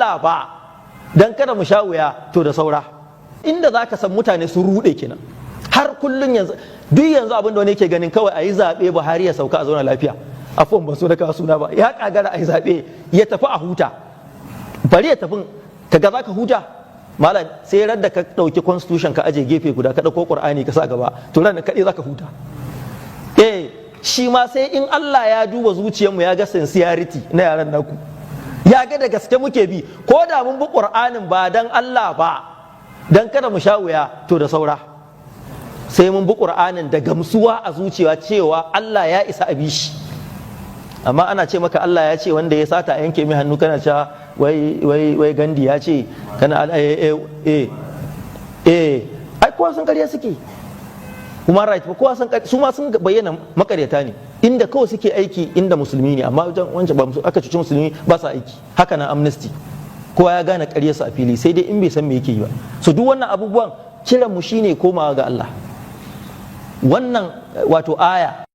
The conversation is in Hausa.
Allah ba dan kada mu sha wuya to da saura. Inda zaka san mutane sun rude kenan har kullun yanzu abin da wani yake ganin kawai a yi zaɓe Buhari ya sauka a zauna lafiya, afuwan ba so da kawo suna ba, ya kagara a yi zaɓe ya tafi a huta, bari ya tafi kaga za ka huta malam, sai ran da ka ɗauki constitution ka aje gefe guda ka ɗauko Qur'ani ka sa gaba to ran kaɗai za ka huta. Shi ma sai in Allah ya duba zuciyarmu ya ga sincerity na yaran naku, ya ga da gaske muke bi, ko da mun bi Qur'anin ba dan Allah ba dan kada mu sha wuya to da saura. Sai mun bi Qur'anin da gamsuwa a zuciya cewa Allah ya isa a bi shi. Amma ana ce maka Allah ya ce wanda ya sata a yanke mai hannu kana cewa wai Gandi ya ce kana ai kowa sun ƙarya suke, kuma right ba kowa sun su ma sun bayyana makaryata ne, inda kawai suke aiki inda musulmi ne, amma wancan ba aka cuci musulmi ba sa aiki. Haka nan Amnesty kowa ya gane ƙaryarsa a fili, sai dai in bai san me yake yi ba. So duk wannan abubuwan kiran mu shine komawa ga Allah. Wannan wato aya